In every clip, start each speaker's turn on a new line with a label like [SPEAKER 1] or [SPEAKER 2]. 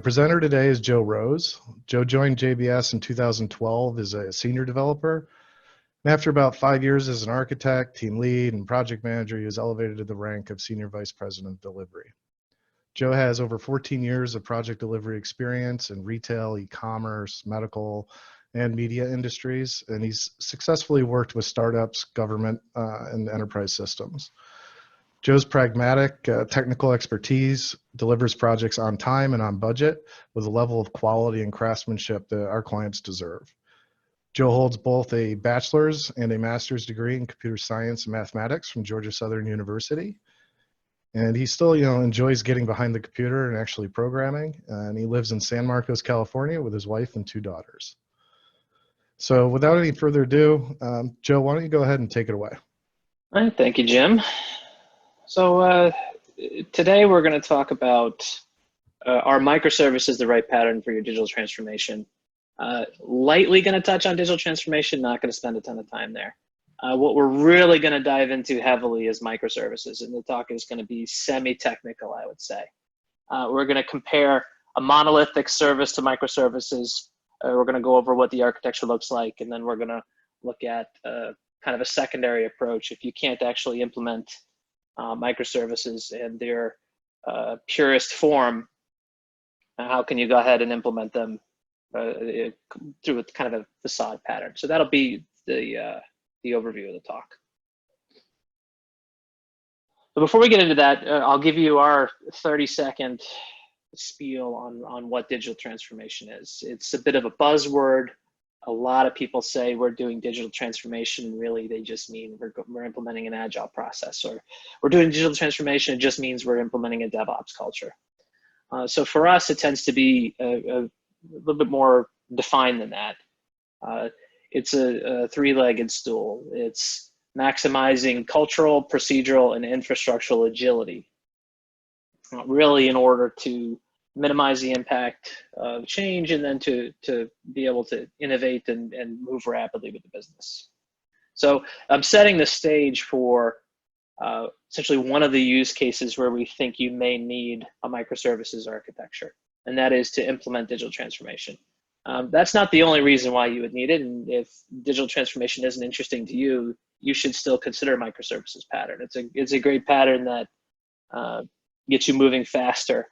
[SPEAKER 1] presenter today is Joe Rose. Joe joined JBS in 2012 as a senior developer. And after about 5 years as an architect, team lead, and project manager, he was elevated to the rank of senior vice president of delivery. Joe has over 14 years of project delivery experience in retail, e-commerce, medical, and media industries, and he's successfully worked with startups, government, and enterprise systems. Joe's pragmatic technical expertise delivers projects on time and on budget with a level of quality and craftsmanship that our clients deserve. Joe holds both a bachelor's and a master's degree in computer science and mathematics from Georgia Southern University. And he still, enjoys getting behind the computer and actually programming. And he lives in San Marcos, California with his wife and 2 daughters. So without any further ado, Joe, why don't you go ahead and take it away?
[SPEAKER 2] All right, thank you, Jim. So today we're going to talk about are microservices the right pattern for your digital transformation? Lightly going to touch on digital transformation, not going to spend a ton of time there. What we're really going to dive into heavily is microservices, and the talk is going to be semi-technical, I would say. We're going to compare a monolithic service to microservices. We're going to go over what the architecture looks like, and then we're going to look at kind of a secondary approach. If you can't actually implement microservices in their purest form, how can you go ahead and implement them through kind of a facade pattern? So that'll be the overview of the talk. So before we get into that, I'll give you our 30-second spiel on what digital transformation is. It's a bit of a buzzword. A lot of people say we're doing digital transformation. Really, they just mean we're implementing an agile process, or we're doing digital transformation. It just means we're implementing a DevOps culture. So for us, it tends to be a little bit more defined than that. It's a 3-legged stool. It's maximizing cultural, procedural, and infrastructural agility, really in order to minimize the impact of change and then to be able to innovate and move rapidly with the business. So I'm setting the stage for essentially one of the use cases where we think you may need a microservices architecture, and that is to implement digital transformation. That's not the only reason why you would need it, and if digital transformation isn't interesting to you, you should still consider microservices pattern. It's a great pattern that gets you moving faster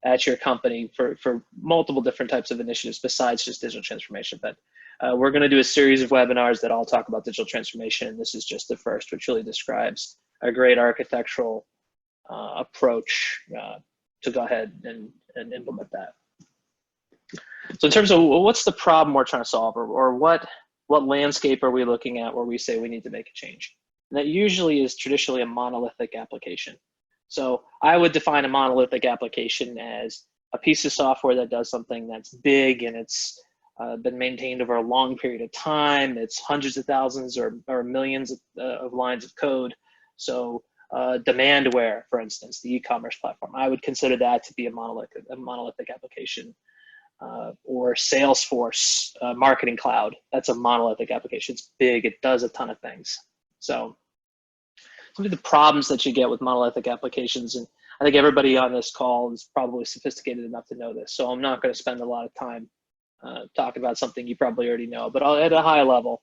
[SPEAKER 2] at your company for multiple different types of initiatives besides just digital transformation. But we're going to do a series of webinars that all talk about digital transformation, and this is just the first, which really describes a great architectural approach to go ahead and implement that. So in terms of what's the problem we're trying to solve, or what landscape are we looking at where we say we need to make a change? And that usually is traditionally a monolithic application. So I would define a monolithic application as a piece of software that does something that's big and it's been maintained over a long period of time. It's hundreds of thousands or millions of lines of code. So Demandware, for instance, the e-commerce platform, I would consider that to be a monolithic application. Or Salesforce Marketing Cloud, that's a monolithic application. It's big, it does a ton of things. So some of the problems that you get with monolithic applications, and I think everybody on this call is probably sophisticated enough to know this, so I'm not going to spend a lot of time talking about something you probably already know, but at a high level,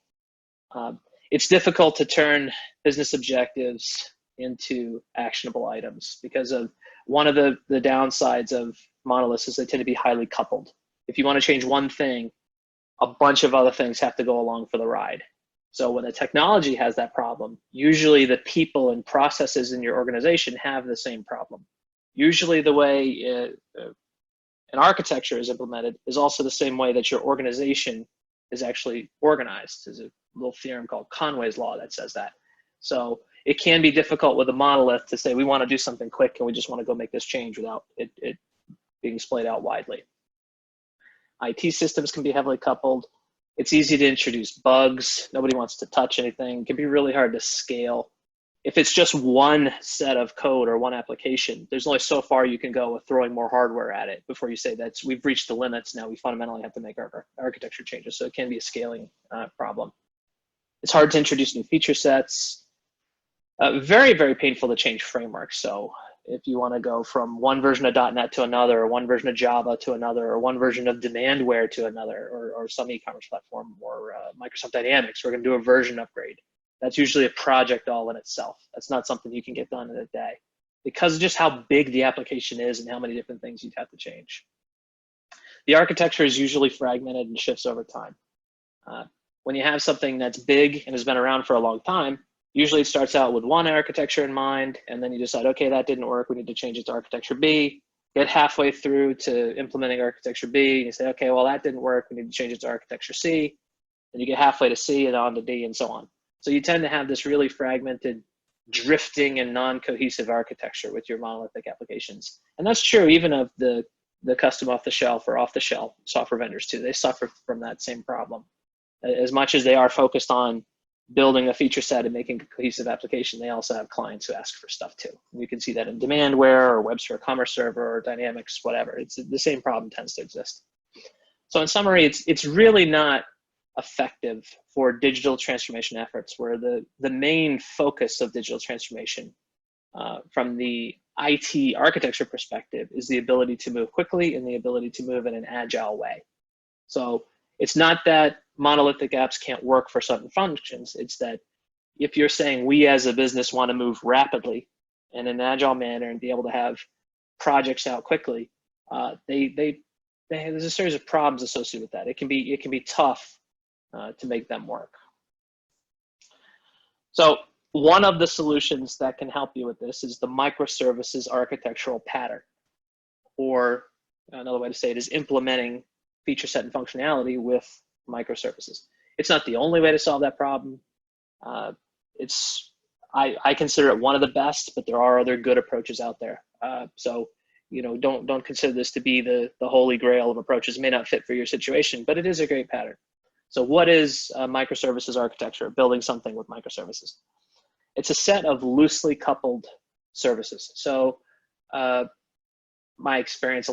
[SPEAKER 2] it's difficult to turn business objectives into actionable items because of one of the downsides of monoliths is they tend to be highly coupled. If you want to change one thing, a bunch of other things have to go along for the ride. So when the technology has that problem, usually the people and processes in your organization have the same problem. Usually the way an architecture is implemented is also the same way that your organization is actually organized. There's a little theorem called Conway's Law that says that. So it can be difficult with a monolith to say we want to do something quick and we just want to go make this change without it being splayed out widely. IT systems can be heavily coupled. It's easy to introduce bugs. Nobody wants to touch anything. It can be really hard to scale. If it's just one set of code or one application, there's only so far you can go with throwing more hardware at it before you say we've reached the limits. Now we fundamentally have to make our architecture changes. So it can be a scaling problem. It's hard to introduce new feature sets. Very, very painful to change frameworks. So if you want to go from one version of .NET to another, or one version of Java to another, or one version of Demandware to another, or some e-commerce platform, or Microsoft Dynamics, we're going to do a version upgrade. That's usually a project all in itself. That's not something you can get done in a day because of just how big the application is and how many different things you'd have to change. The architecture is usually fragmented and shifts over time. When you have something that's big and has been around for a long time, usually it starts out with one architecture in mind, and then you decide, okay, that didn't work, we need to change it to architecture B. Get halfway through to implementing architecture B, and you say, okay, well, that didn't work, we need to change it to architecture C. And you get halfway to C and on to D and so on. So you tend to have this really fragmented, drifting and non-cohesive architecture with your monolithic applications. And that's true even of the custom off-the-shelf or off-the-shelf software vendors too. They suffer from that same problem. As much as they are focused on building a feature set and making a cohesive application, they also have clients who ask for stuff too. You can see that in Demandware or WebSphere Commerce Server or Dynamics, whatever. It's the same problem tends to exist. So in summary, it's really not effective for digital transformation efforts where the main focus of digital transformation from the IT architecture perspective is the ability to move quickly and the ability to move in an agile way. So it's not that monolithic apps can't work for certain functions. It's that if you're saying we as a business want to move rapidly in an agile manner and be able to have projects out quickly, there's a series of problems associated with that. It can be tough to make them work. So one of the solutions that can help you with this is the microservices architectural pattern, or another way to say it is implementing feature set and functionality with microservices. It's not the only way to solve that problem. I consider it one of the best, but there are other good approaches out there. So don't consider this to be the holy grail of approaches. It may not fit for your situation, but it is a great pattern. So what is microservices architecture, building something with microservices? It's a set of loosely coupled services. So a lot of my experience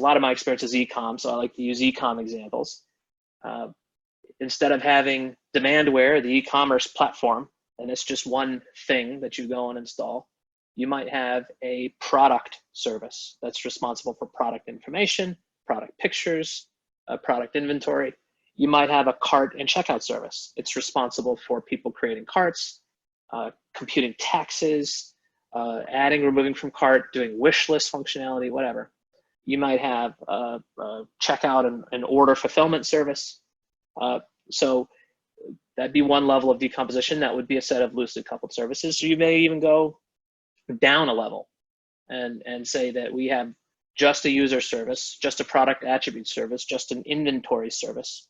[SPEAKER 2] is e-com, so I like to use e-com examples. Instead of having Demandware, the e-commerce platform, and it's just one thing that you go and install, you might have a product service that's responsible for product information, product pictures, product inventory. You might have a cart and checkout service. It's responsible for people creating carts, computing taxes, adding, removing from cart, doing wish list functionality, whatever. You might have a checkout and order fulfillment service. So that'd be one level of decomposition. That would be a set of loosely coupled services. So you may even go down a level and say that we have just a user service, just a product attribute service, just an inventory service,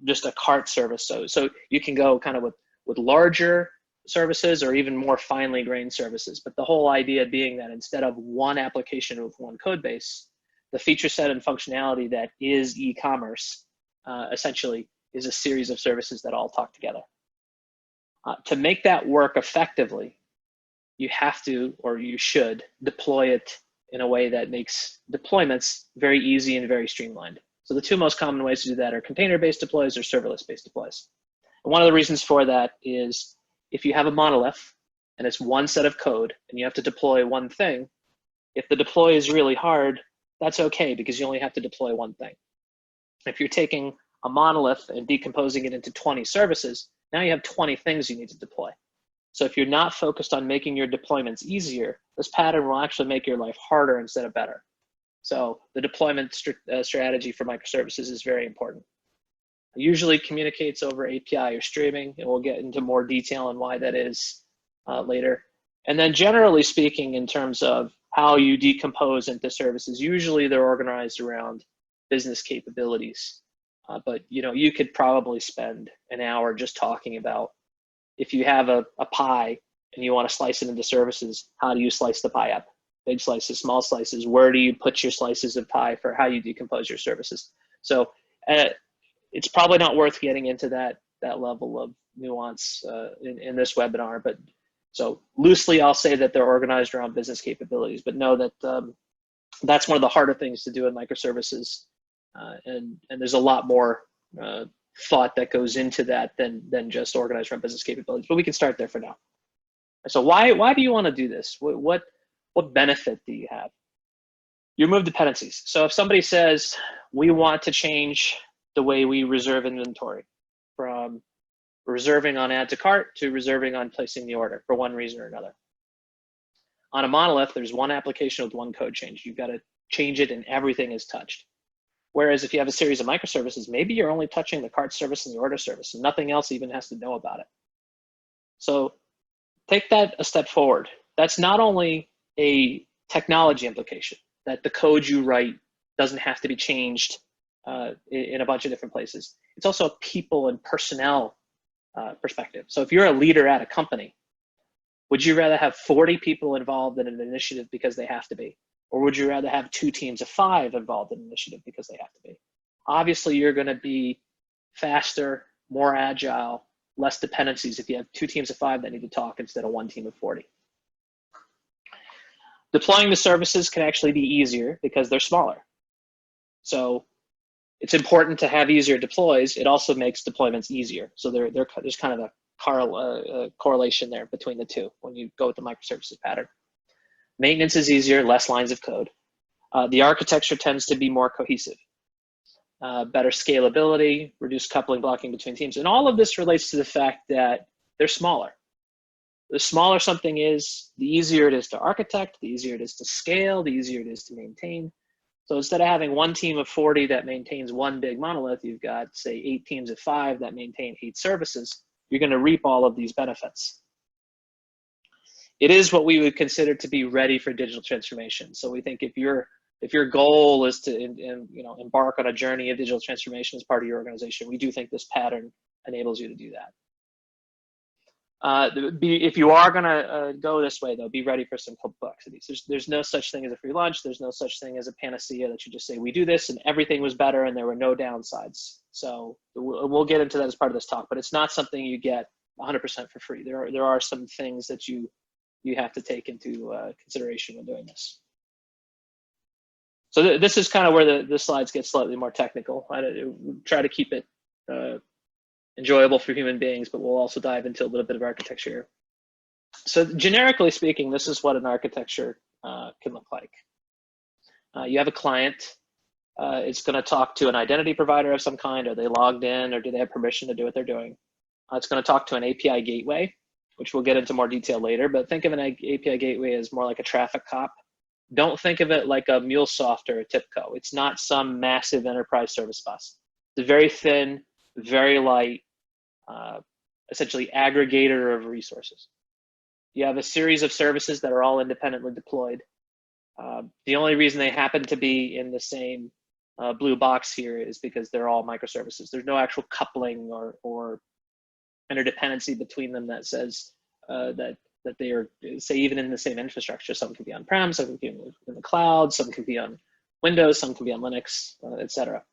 [SPEAKER 2] just a cart service. So you can go kind of with larger services or even more finely grained services. But the whole idea being that instead of one application with one code base, the feature set and functionality that is e-commerce essentially is a series of services that all talk together. To make that work effectively, you have to, or you should, deploy it in a way that makes deployments very easy and very streamlined. So the two most common ways to do that are container-based deploys or serverless-based deploys. And one of the reasons for that is if you have a monolith and it's one set of code and you have to deploy one thing, if the deploy is really hard, that's okay because you only have to deploy one thing. If you're taking a monolith and decomposing it into 20 services, now you have 20 things you need to deploy. So if you're not focused on making your deployments easier, this pattern will actually make your life harder instead of better. So the deployment strategy for microservices is very important. It usually communicates over API or streaming, and we'll get into more detail on why that is later. And then generally speaking, in terms of how you decompose into services, usually they're organized around business capabilities. But you could probably spend an hour just talking about if you have a pie and you want to slice it into services, how do you slice the pie up? Big slices, small slices, where do you put your slices of pie for how you decompose your services? So it's probably not worth getting into that level of nuance in this webinar, but so loosely I'll say that they're organized around business capabilities, but know that that's one of the harder things to do in microservices. And there's a lot more thought that goes into that than just organized around business capabilities, but we can start there for now. So why do you want to do this? What What benefit do you have? You remove dependencies. So if somebody says, we want to change the way we reserve inventory from reserving on add to cart to reserving on placing the order for one reason or another. On a monolith, there's one application with one code change. You've got to change it and everything is touched. Whereas if you have a series of microservices, maybe you're only touching the cart service and the order service and nothing else even has to know about it. So take that a step forward. That's not only a technology implication, that the code you write doesn't have to be changed in a bunch of different places. It's also a people and personnel perspective. So if you're a leader at a company, would you rather have 40 people involved in an initiative because they have to be? Or would you rather have 2 teams of 5 involved in an initiative because they have to be? Obviously, you're going to be faster, more agile, less dependencies if you have 2 teams of 5 that need to talk instead of 1 team of 40. Deploying the services can actually be easier because they're smaller. So it's important to have easier deploys. It also makes deployments easier. So there's kind of a correlation there between the two when you go with the microservices pattern. Maintenance is easier, less lines of code. The architecture tends to be more cohesive. Better scalability, reduced coupling, blocking between teams. And all of this relates to the fact that they're smaller. The smaller something is, the easier it is to architect, the easier it is to scale, the easier it is to maintain. So instead of having 1 team of 40 that maintains 1 big monolith, you've got, say, 8 teams of 5 that maintain 8 services. You're going to reap all of these benefits. It is what we would consider to be ready for digital transformation. So we think if your goal is to embark on a journey of digital transformation as part of your organization, we do think this pattern enables you to do that. If you are going to go this way, though, be ready for some complexities. There's no such thing as a free lunch. There's no such thing as a panacea that you just say, we do this and everything was better and there were no downsides. So we'll get into that as part of this talk, but it's not something you get 100% for free. There are some things that you have to take into consideration when doing this. So this is kind of where the slides get slightly more technical. I try to keep it enjoyable for human beings, but we'll also dive into a little bit of architecture here. So generically speaking, this is what an architecture can look like. You have a client. It's going to talk to an identity provider of some kind. Are they logged in or do they have permission to do what they're doing? It's going to talk to an API gateway, which we'll get into more detail later, but think of an API gateway as more like a traffic cop. Don't think of it like a MuleSoft or a TIBCO. It's not some massive enterprise service bus. It's a very thin, very light, essentially aggregator of resources. You have a series of services that are all independently deployed. The only reason they happen to be in the same blue box here is because they're all microservices. There's no actual coupling or interdependency between them that says that they are, say, even in the same infrastructure. Some can be on-prem, some can be in the cloud, some can be on Windows, some can be on Linux, etc.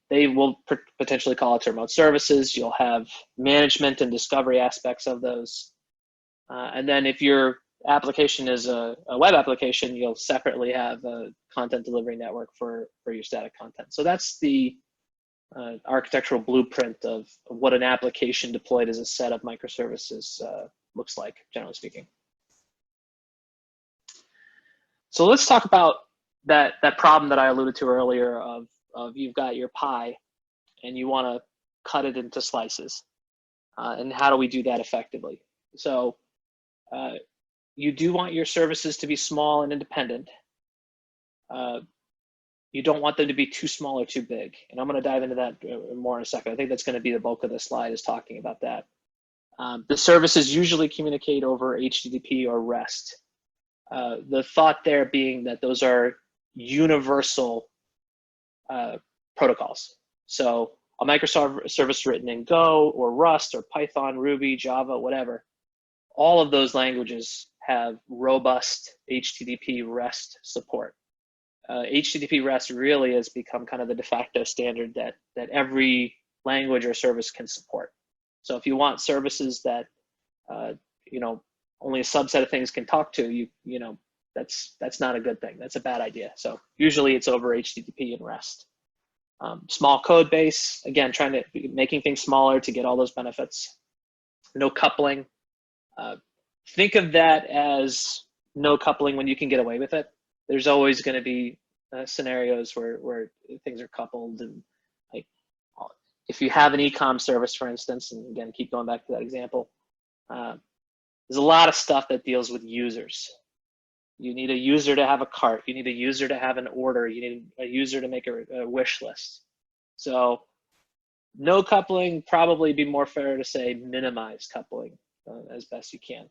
[SPEAKER 2] They will potentially call it to remote services. You'll have management and discovery aspects of those. And then if your application is a web application, you'll separately have a content delivery network for your static content. So that's the architectural blueprint of what an application deployed as a set of microservices looks like, generally speaking. So let's talk about that problem that I alluded to earlier of you've got your pie and you want to cut it into slices. And how do we do that effectively? So you do want your services to be small and independent. You don't want them to be too small or too big. And I'm going to dive into that more in a second. I think that's going to be the bulk of the slide, is talking about that. The services usually communicate over HTTP or REST. The thought there being that those are universal protocols. So a microservice written in Go or Rust or Python, Ruby, Java, whatever, all of those languages have robust HTTP REST support. HTTP REST really has become kind of the de facto standard that every language or service can support. So if you want services that only a subset of things can talk to, that's not a good thing. That's a bad idea. So usually it's over HTTP and REST. Small code base, again, making things smaller to get all those benefits. No coupling. Think of that as no coupling when you can get away with it. There's always going to be scenarios where things are coupled, and like if you have an e-com service, for instance, and again, keep going back to that example, there's a lot of stuff that deals with users. You need a user to have a cart. You need a user to have an order. You need a user to make a wish list. So no coupling, probably be more fair to say minimize coupling as best you can.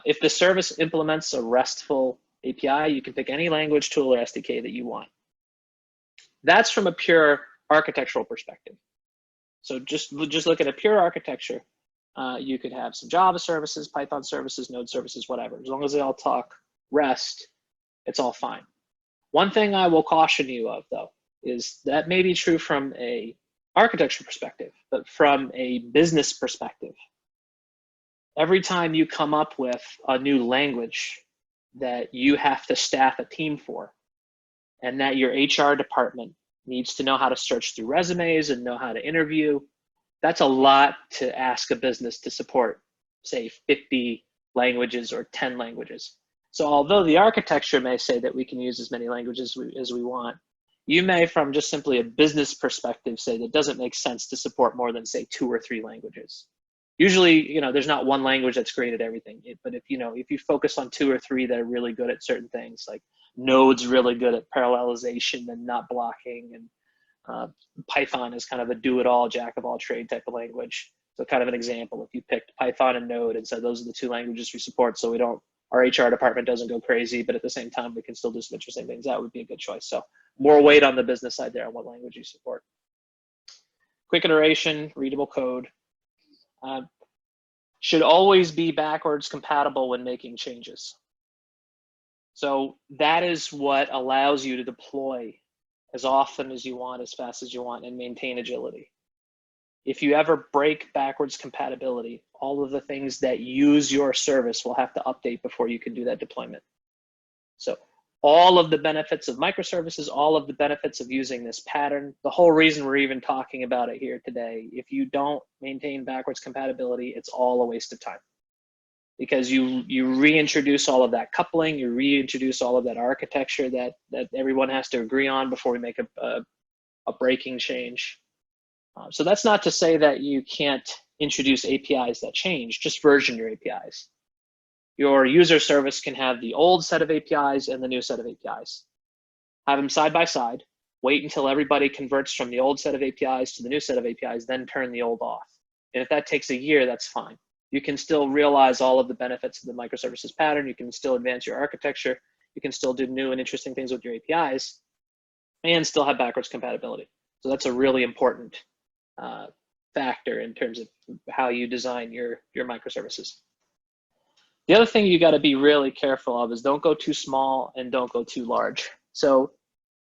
[SPEAKER 2] If the service implements a RESTful API, you can pick any language, tool, or SDK that you want. That's from a pure architectural perspective. So just look at a pure architecture. You could have some Java services, Python services, Node services, whatever. As long as they all talk REST, it's all fine. One thing I will caution you of, though, is that may be true from a architecture perspective, but from a business perspective, every time you come up with a new language that you have to staff a team for, and that your HR department needs to know how to search through resumes and know how to interview, that's a lot to ask a business to support, say, 50 languages or 10 languages. So although the architecture may say that we can use as many languages as we want, you may, from just simply a business perspective, say that it doesn't make sense to support more than, say, 2 or 3 languages. Usually, there's not one language that's great at everything, but if you focus on 2 or 3 that are really good at certain things, like Node's really good at parallelization and not blocking, and Python is kind of a do-it-all, jack-of-all-trade type of language. So kind of an example, if you picked Python and Node and said those are the 2 languages we support, so our HR department doesn't go crazy, but at the same time we can still do some interesting things, that would be a good choice. So more weight on the business side there on what language you support. Quick iteration, readable code. Should always be backwards compatible when making changes. So that is what allows you to deploy as often as you want, as fast as you want, and maintain agility. If you ever break backwards compatibility, all of the things that use your service will have to update before you can do that deployment. So all of the benefits of microservices, all of the benefits of using this pattern, the whole reason we're even talking about it here today, if you don't maintain backwards compatibility, it's all a waste of time. Because you reintroduce all of that coupling, you reintroduce all of that architecture that everyone has to agree on before we make a breaking change. So that's not to say that you can't introduce APIs that change, just version your APIs. Your user service can have the old set of APIs and the new set of APIs. Have them side by side, wait until everybody converts from the old set of APIs to the new set of APIs, then turn the old off. And if that takes a year, that's fine. You can still realize all of the benefits of the microservices pattern. You can still advance your architecture. You can still do new and interesting things with your APIs and still have backwards compatibility. So that's a really important factor in terms of how you design your microservices. The other thing you got to be really careful of is don't go too small and don't go too large. So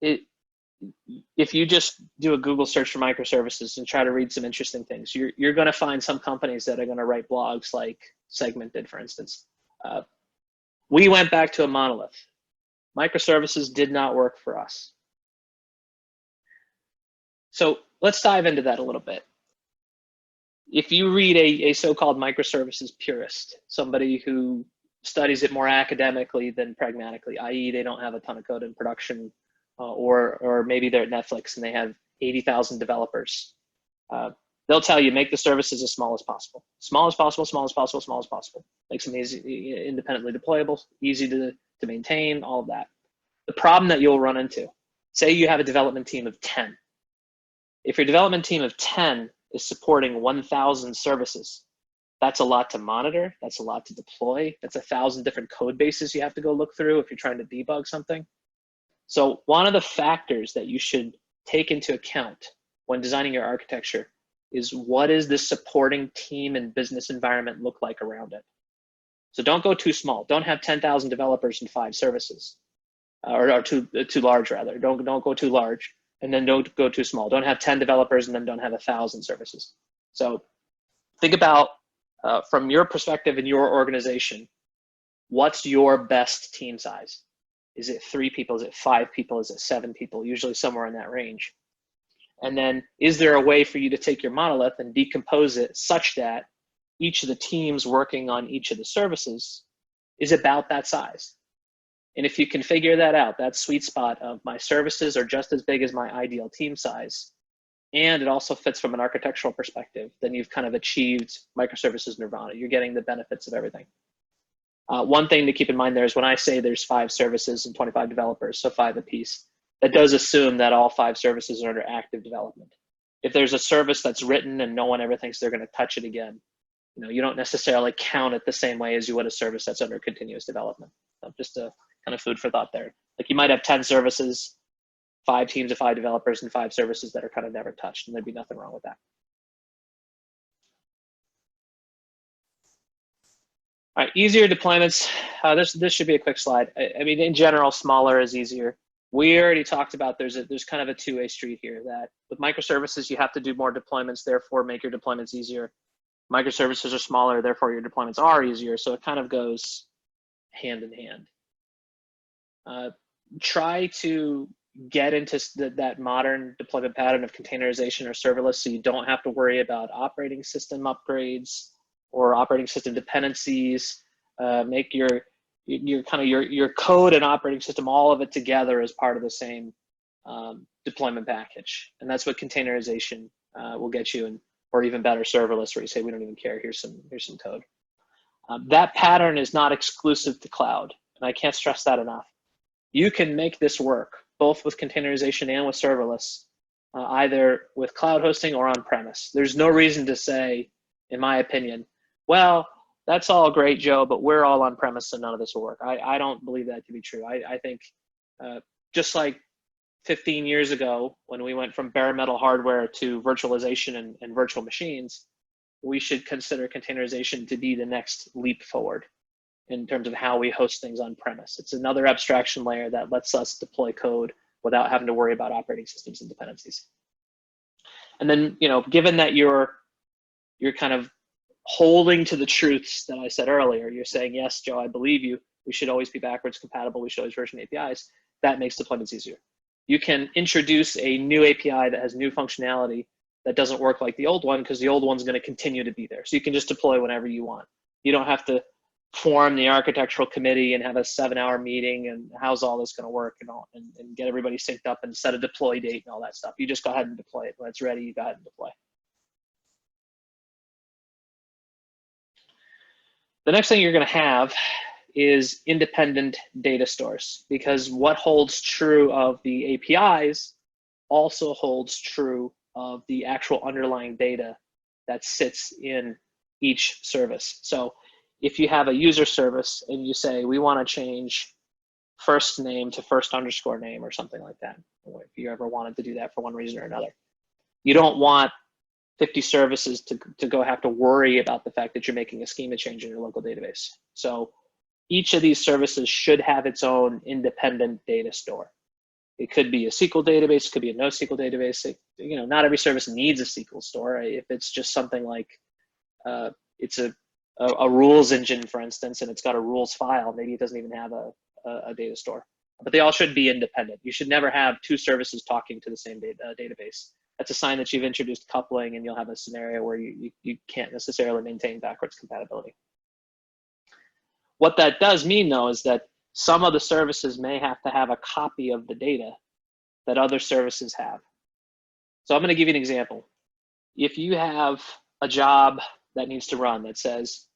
[SPEAKER 2] if you just do a Google search for microservices and try to read some interesting things, you're going to find some companies that are going to write blogs like Segment did, for instance. We went back to a monolith. Microservices did not work for us. So let's dive into that a little bit. If you read a so-called microservices purist, somebody who studies it more academically than pragmatically, i.e. they don't have a ton of code in production, or maybe they're at Netflix and they have 80,000 developers, they'll tell you make the services as small as possible. Small as possible, small as possible, small as possible. Makes them easy, independently deployable, easy to maintain, all of that. The problem that you'll run into, say you have a development team of 10. If your development team of 10 is supporting 1,000 services, that's a lot to monitor, that's a lot to deploy, that's 1,000 different code bases you have to go look through if you're trying to debug something. So one of the factors that you should take into account when designing your architecture is what is the supporting team and business environment look like around it. So don't go too small. Don't have 10,000 developers and 5 services, or too large rather. Don't go too large, and then don't go too small. Don't have 10 developers and then don't have 1,000 services. So think about from your perspective in your organization, what's your best team size? Is it 3 people? Is it 5 people? Is it 7 people? Usually somewhere in that range. And then is there a way for you to take your monolith and decompose it such that each of the teams working on each of the services is about that size. And if you can figure that out, that sweet spot of my services are just as big as my ideal team size, and it also fits from an architectural perspective, then you've kind of achieved microservices nirvana. You're getting the benefits of everything. One thing to keep in mind there is when I say there's 5 services and 25 developers, so 5 apiece, that does assume that all 5 services are under active development. If there's a service that's written and no one ever thinks they're going to touch it again, you don't necessarily count it the same way as you would a service that's under continuous development. So just a kind of food for thought there. Like you might have 10 services, 5 teams of 5 developers, and 5 services that are kind of never touched, and there'd be nothing wrong with that. All right, easier deployments. This should be a quick slide. I mean, in general, smaller is easier. We already talked about there's kind of a two-way street here, that with microservices, you have to do more deployments, therefore make your deployments easier. Microservices are smaller, therefore your deployments are easier. So it kind of goes hand in hand. Try to get into that modern deployment pattern of containerization or serverless, so you don't have to worry about operating system upgrades or operating system dependencies. Make your code and operating system, all of it together as part of the same deployment package. And that's what containerization will get you, or even better, serverless, where you say, we don't even care, here's some code. That pattern is not exclusive to cloud, and I can't stress that enough. You can make this work both with containerization and with serverless, either with cloud hosting or on-premise. There's no reason to say, in my opinion, well, that's all great, Joe, but we're all on-premise and none of this will work. I don't believe that to be true. I think just like 15 years ago, when we went from bare metal hardware to virtualization and virtual machines, we should consider containerization to be the next leap forward in terms of how we host things on premise. It's another abstraction layer that lets us deploy code without having to worry about operating systems and dependencies. And then, given that you're kind of holding to the truths that I said earlier, you're saying, yes, Joe, I believe you. We should always be backwards compatible. We should always version APIs. That makes deployments easier. You can introduce a new API that has new functionality that doesn't work like the old one, because the old one's going to continue to be there. So you can just deploy whenever you want. You don't have to form the architectural committee and have a 7-hour meeting and how's all this going to work and get everybody synced up and set a deploy date and all that stuff. You just go ahead and deploy it. When it's ready, you go ahead and deploy. The next thing you're going to have is independent data stores, because what holds true of the APIs also holds true of the actual underlying data that sits in each service. So if you have a user service and you say, we want to change first name to first underscore name or something like that, or if you ever wanted to do that for one reason or another, you don't want 50 services to go have to worry about the fact that you're making a schema change in your local database. So each of these services should have its own independent data store. It could be a SQL database, it could be a NoSQL database. Not every service needs a SQL store. If it's just something like it's a rules engine, for instance, and it's got a rules file, maybe it doesn't even have a data store. But they all should be independent. You should never have 2 services talking to the same database. That's a sign that you've introduced coupling, and you'll have a scenario where you can't necessarily maintain backwards compatibility. What that does mean, though, is that some of the services may have to have a copy of the data that other services have. So I'm going to give you an example. If you have a job that needs to run that says,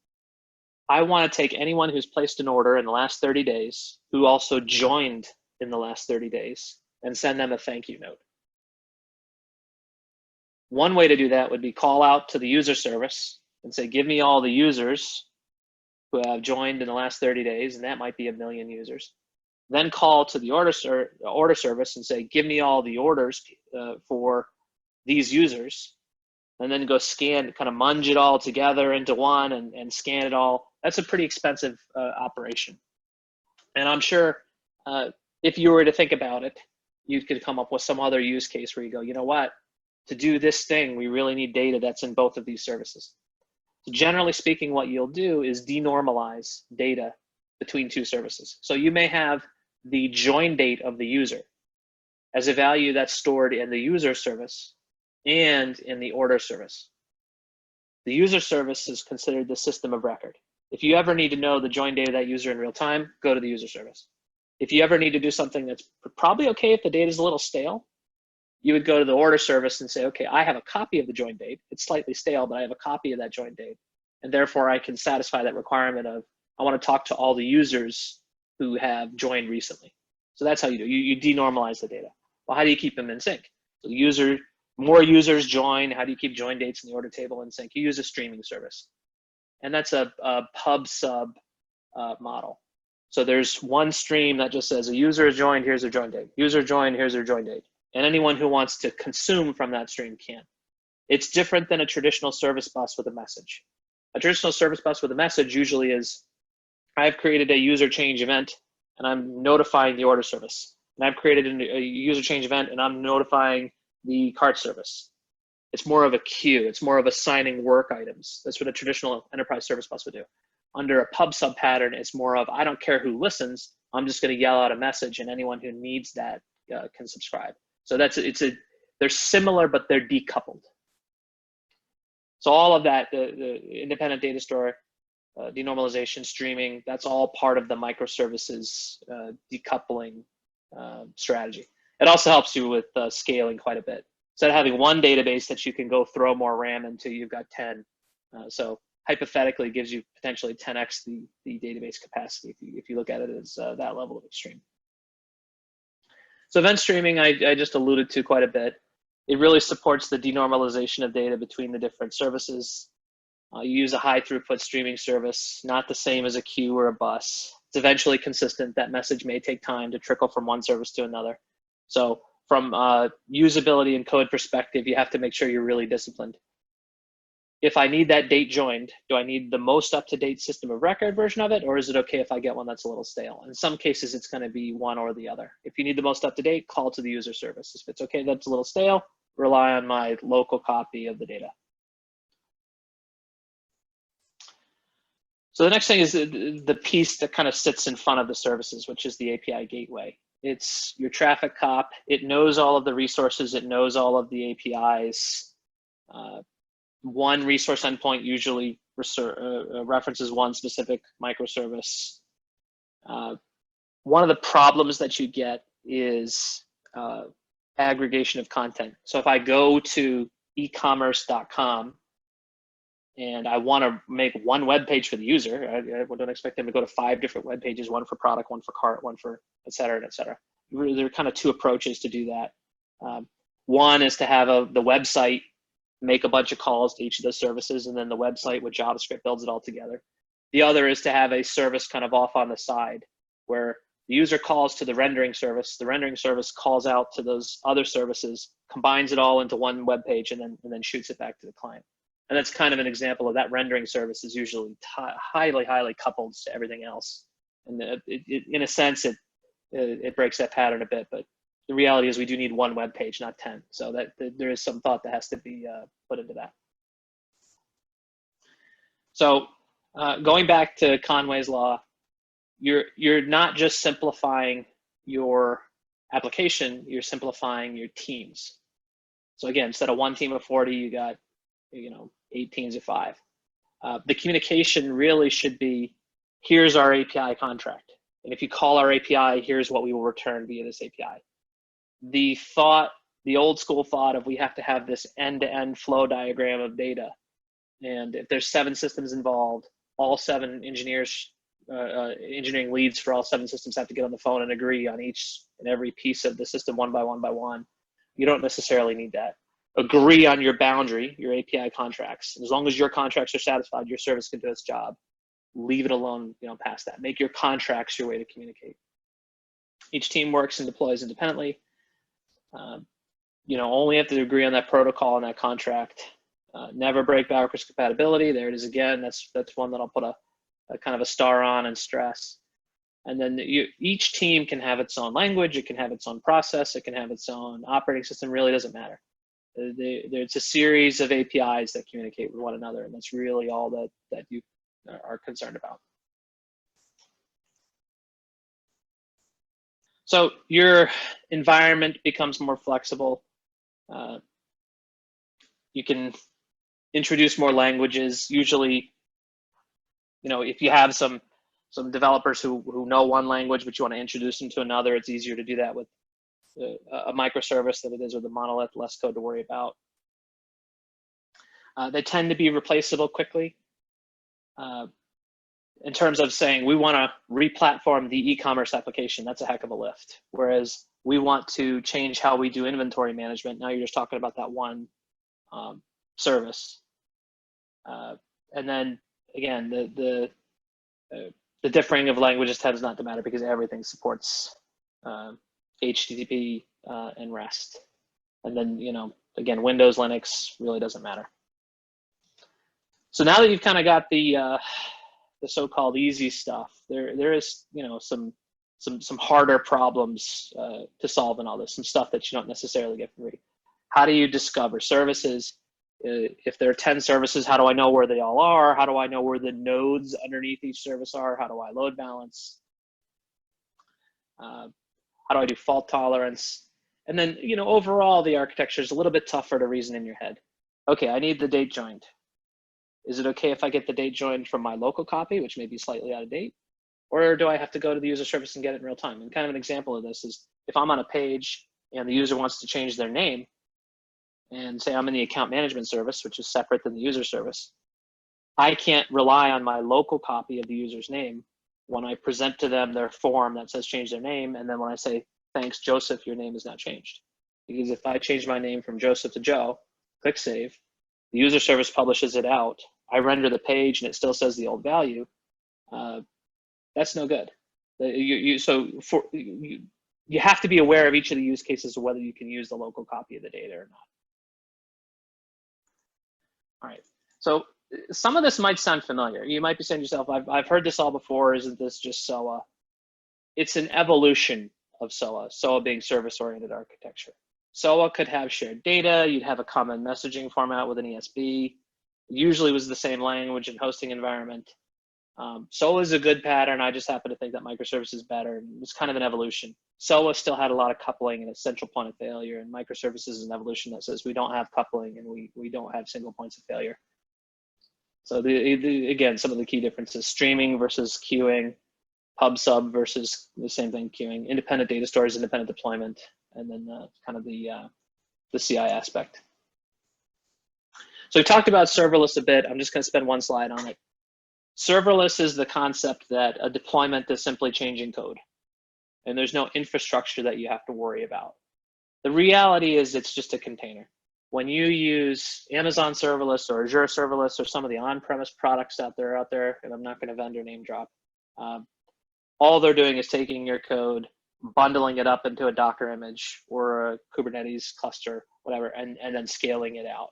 [SPEAKER 2] I want to take anyone who's placed an order in the last 30 days, who also joined in the last 30 days, and send them a thank you note. One way to do that would be call out to the user service and say, give me all the users who have joined in the last 30 days, and that might be 1 million users. Then call to the order service and say, give me all the orders for these users, and then go scan, kind of munge it all together into one and scan it all. That's a pretty expensive operation. And I'm sure if you were to think about it, you could come up with some other use case where you go, you know what? To do this thing, we really need data that's in both of these services. So generally speaking, what you'll do is denormalize data between 2 services. So you may have the join date of the user as a value that's stored in the user service and in the order service. The user service is considered the system of record. If you ever need to know the join data of that user in real time, go to the user service. If you ever need to do something that's probably okay if the data is a little stale, you would go to the order service and say, okay, I have a copy of the join date. It's slightly stale, but I have a copy of that join date. And therefore I can satisfy that requirement of, I want to talk to all the users who have joined recently. So that's how you do. You denormalize the data. Well, how do you keep them in sync? So the more users join. How do you keep join dates in the order table in sync? You use a streaming service. And that's a pub sub model. So there's one stream that just says a user has joined, here's their join date. User joined, here's their join date. And anyone who wants to consume from that stream can. It's different than a traditional service bus with a message. A traditional service bus with a message usually is, I've created a user change event and I'm notifying the order service. And I've created a user change event and I'm notifying the cart service. It's more of a queue. It's more of assigning work items. That's what a traditional enterprise service bus would do. Under a pub sub pattern, it's more of, I don't care who listens, I'm just going to yell out a message and anyone who needs that can subscribe. So they're similar, but they're decoupled. So all of that, the independent data store, denormalization, streaming, that's all part of the microservices decoupling strategy. It also helps you with scaling quite a bit. Instead of having one database that you can go throw more RAM into, you've got 10. So hypothetically, it gives you potentially 10x the database capacity if you look at it as that level of extreme. So event streaming, I just alluded to quite a bit. It really supports the denormalization of data between the different services. You use a high throughput streaming service, not the same as a queue or a bus. It's eventually consistent. That message may take time to trickle from one service to another. So from usability and code perspective, you have to make sure you're really disciplined. If I need that date joined, do I need the most up-to-date system of record version of it, or is it okay if I get one that's a little stale? In some cases, it's going to be one or the other. If you need the most up-to-date, call to the user service. If it's okay that's a little stale, rely on my local copy of the data. So the next thing is the piece that kind of sits in front of the services, which is the API gateway. It's your traffic cop. It knows all of the resources. It knows all of the APIs. One resource endpoint usually references one specific microservice. One of the problems that you get is aggregation of content. So if I go to ecommerce.com and I want to make one web page for the user, I don't expect them to go to 5 different web pages, one for product, one for cart, one for et cetera, et cetera. There are kind of 2 approaches to do that. One is to have the website make a bunch of calls to each of those services, and then the website with JavaScript builds it all together. The other is to have a service kind of off on the side where the user calls to the rendering service calls out to those other services, combines it all into one web page, and then shoots it back to the client. And that's kind of an example of that rendering service is usually highly coupled to everything else. And in a sense, it breaks that pattern a bit, but the reality is we do need one web page, not 10. So that there is some thought that has to be put into that. So going back to Conway's law, you're not just simplifying your application, you're simplifying your teams. So again, instead of one team of 40, you got 8 teams of 5. The communication really should be, here's our API contract. And if you call our API, here's what we will return via this API. The old school thought of we have to have this end-to-end flow diagram of data. And if there's 7 systems involved, all 7 engineering leads for all 7 systems have to get on the phone and agree on each and every piece of the system one by one. You don't necessarily need that. Agree on your boundary, your API contracts. As long as your contracts are satisfied, your service can do its job. Leave it alone, past that. Make your contracts your way to communicate. Each team works and deploys independently. Only have to agree on that protocol and that contract. Never break backwards compatibility. There it is again. That's one that I'll put a kind of a star on and stress. And then each team can have its own language. It can have its own process. It can have its own operating system. Really doesn't matter. It's a series of APIs that communicate with one another, and that's really all that you are concerned about. So your environment becomes more flexible. You can introduce more languages. Usually, if you have some developers who know one language, but you want to introduce them to another, it's easier to do that with a microservice than it is with a monolith, less code to worry about. They tend to be replaceable quickly. In terms of saying we want to re-platform the e-commerce application, that's a heck of a lift. Whereas we want to change how we do inventory management. Now you're just talking about that one service. And then again, the differing of languages tends not to matter because everything supports HTTP and REST. And then, again, Windows, Linux really doesn't matter. So now that you've kind of got the so-called easy stuff, there is some harder problems to solve in all this, some stuff that you don't necessarily get for free. How do you discover services? If there are 10 services, how do I know where they all are? How do I know where the nodes underneath each service are? How do I load balance? How do I do fault tolerance? And then, overall, the architecture is a little bit tougher to reason in your head. Okay, I need the date joined. Is it okay if I get the date joined from my local copy, which may be slightly out of date? Or do I have to go to the user service and get it in real time? And kind of an example of this is if I'm on a page and the user wants to change their name, and say I'm in the account management service, which is separate than the user service, I can't rely on my local copy of the user's name when I present to them their form that says change their name, and then when I say, thanks, Joseph, your name is now changed. Because if I change my name from Joseph to Joe, click save, the user service publishes it out, I render the page and it still says the old value, that's no good. You have to be aware of each of the use cases of whether you can use the local copy of the data or not. All right, so some of this might sound familiar. You might be saying to yourself, I've heard this all before, isn't this just SOA? It's an evolution of SOA, SOA being service-oriented architecture. SOA could have shared data, you'd have a common messaging format with an ESB, usually was the same language and hosting environment. SOA is a good pattern, I just happen to think that microservice is better. It was kind of an evolution. SOA still had a lot of coupling and a central point of failure, and microservices is an evolution that says we don't have coupling and we don't have single points of failure. So again, some of the key differences: streaming versus queuing, pub sub versus the same thing, queuing, independent data stores, independent deployment, and then kind of the CI aspect. So we talked about serverless a bit. I'm just going to spend one slide on it. Serverless is the concept that a deployment is simply changing code, and there's no infrastructure that you have to worry about. The reality is it's just a container. When you use Amazon Serverless or Azure Serverless or some of the on-premise products out there, and I'm not going to vendor name drop, all they're doing is taking your code, bundling it up into a Docker image or a Kubernetes cluster, whatever, and then scaling it out.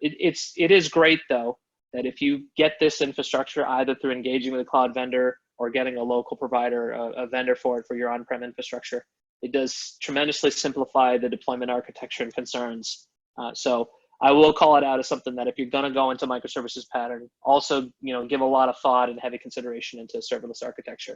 [SPEAKER 2] It is great, though, that if you get this infrastructure either through engaging with a cloud vendor or getting a local provider, a vendor for it for your on-prem infrastructure, it does tremendously simplify the deployment architecture and concerns. So I will call it out as something that if you're going to go into microservices pattern, also give a lot of thought and heavy consideration into serverless architecture.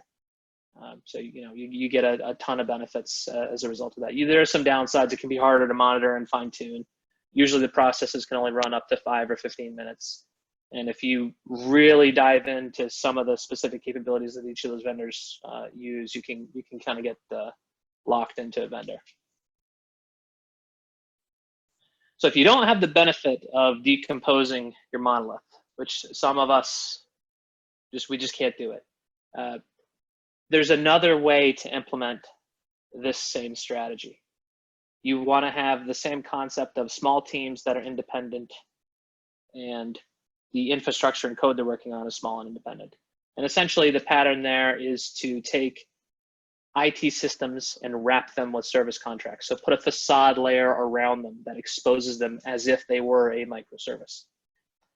[SPEAKER 2] So you get a ton of benefits as a result of that. There are some downsides. It can be harder to monitor and fine tune. Usually the processes can only run up to 5 or 15 minutes. And if you really dive into some of the specific capabilities that each of those vendors use, you can kind of get locked into a vendor. So if you don't have the benefit of decomposing your monolith, which some of us we just can't do it, there's another way to implement this same strategy. You want to have the same concept of small teams that are independent, and the infrastructure and code they're working on is small and independent. And essentially the pattern there is to take IT systems and wrap them with service contracts. So put a facade layer around them that exposes them as if they were a microservice.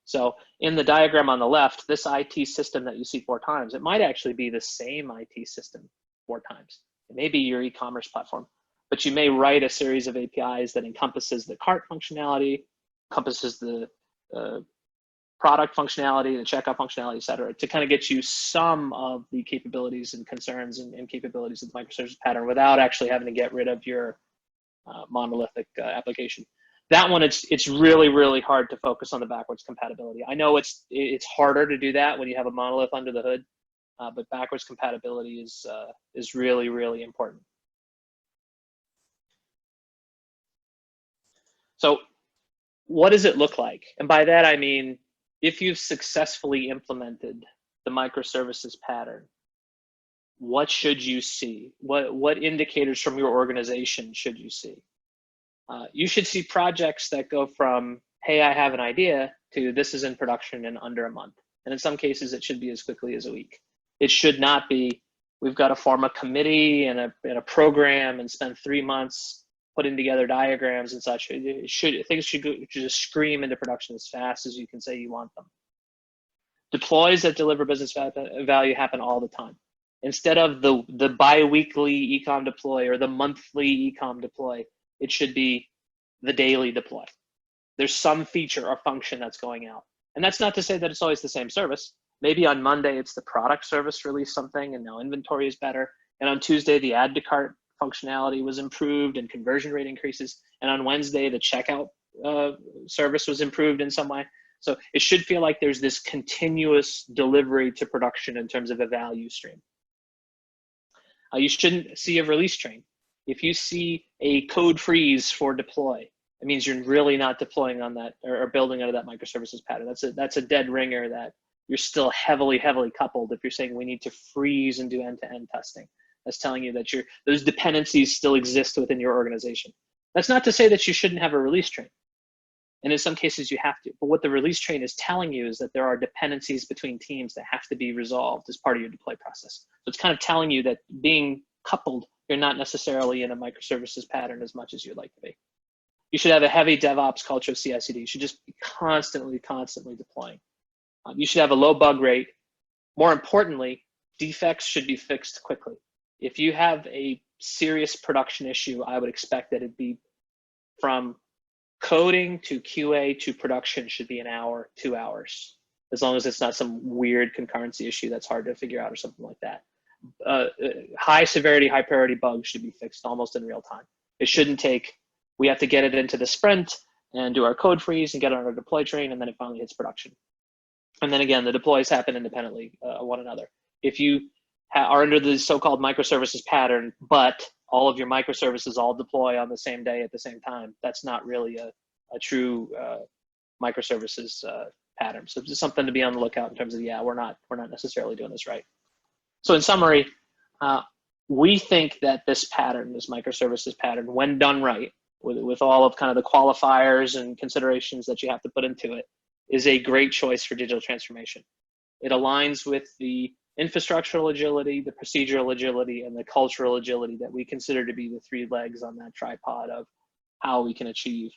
[SPEAKER 2] So in the diagram on the left, this IT system that you see 4 times, it might actually be the same IT system 4 times. It may be your e-commerce platform, but you may write a series of APIs that encompasses the cart functionality, encompasses the product functionality, the checkout functionality, et cetera, to kind of get you some of the capabilities and concerns and capabilities of the microservice pattern without actually having to get rid of your monolithic application. that one, it's really, really hard to focus on the backwards compatibility. I know it's harder to do that when you have a monolith under the hood, but backwards compatibility is really, really important. So what does it look like? And by that, I mean, if you've successfully implemented the microservices pattern, what should you see? What indicators from your organization should you see? You should see projects that go from, hey, I have an idea, to this is in production in under a month. And in some cases, it should be as quickly as a week. It should not be, we've got to form a committee and a program and spend 3 months putting together diagrams and such. Things should just scream into production as fast as you can say you want them. Deploys that deliver business value happen all the time. Instead of the bi-weekly ecom deploy or the monthly ecom deploy, it should be the daily deploy. There's some feature or function that's going out. And that's not to say that it's always the same service. Maybe on Monday, it's the product service released something and now inventory is better. And on Tuesday, the add to cart functionality was improved and conversion rate increases. And on Wednesday, the checkout service was improved in some way. So it should feel like there's this continuous delivery to production in terms of a value stream. You shouldn't see a release train. If you see a code freeze for deploy, it means you're really not deploying on that or building out of that microservices pattern. That's a dead ringer that you're still heavily coupled. If you're saying we need to freeze and do end-to-end testing, that's telling you that those dependencies still exist within your organization. That's not to say that you shouldn't have a release train. And in some cases you have to, but what the release train is telling you is that there are dependencies between teams that have to be resolved as part of your deploy process. So it's kind of telling you that being coupled, you're not necessarily in a microservices pattern as much as you'd like to be. You should have a heavy DevOps culture of CI/CD. You should just be constantly deploying. You should have a low bug rate. More importantly, defects should be fixed quickly. If you have a serious production issue, I would expect that it'd be from coding to QA to production should be an hour, 2 hours, as long as it's not some weird concurrency issue that's hard to figure out or something like that. High severity, high priority bugs should be fixed almost in real time. It shouldn't take, we have to get it into the sprint and do our code freeze and get on our deploy train, and then it finally hits production. And then again, the deploys happen independently of one another. If you are under the so-called microservices pattern, but all of your microservices all deploy on the same day at the same time, that's not really a true microservices pattern. So just something to be on the lookout in terms of, yeah, we're not necessarily doing this right. So in summary, we think that this pattern, this microservices pattern, when done right, with all of kind of the qualifiers and considerations that you have to put into it, is a great choice for digital transformation. It aligns with the infrastructural agility, the procedural agility, and the cultural agility that we consider to be the 3 legs on that tripod of how we can achieve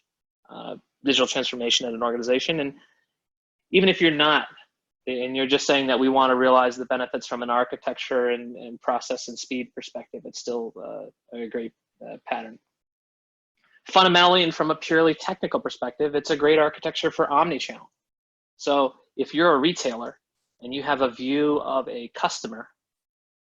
[SPEAKER 2] digital transformation at an organization. And even if you're not, and you're just saying that we want to realize the benefits from an architecture and process and speed perspective, it's still a great pattern. Fundamentally, and from a purely technical perspective, it's a great architecture for omnichannel. So if you're a retailer and you have a view of a customer,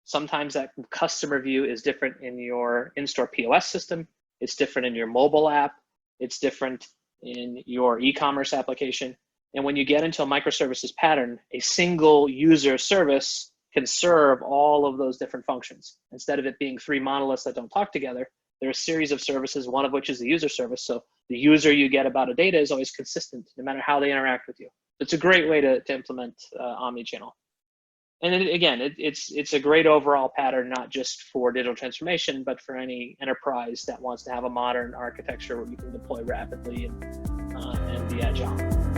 [SPEAKER 2] sometimes that customer view is different in your in-store POS system, it's different in your mobile app, it's different in your e-commerce application. And when you get into a microservices pattern, a single user service can serve all of those different functions. Instead of it being 3 monoliths that don't talk together, there are a series of services, one of which is the user service. So the user you get about a data is always consistent, no matter how they interact with you. It's a great way to implement omnichannel. And then again, it's a great overall pattern, not just for digital transformation, but for any enterprise that wants to have a modern architecture where you can deploy rapidly and be agile.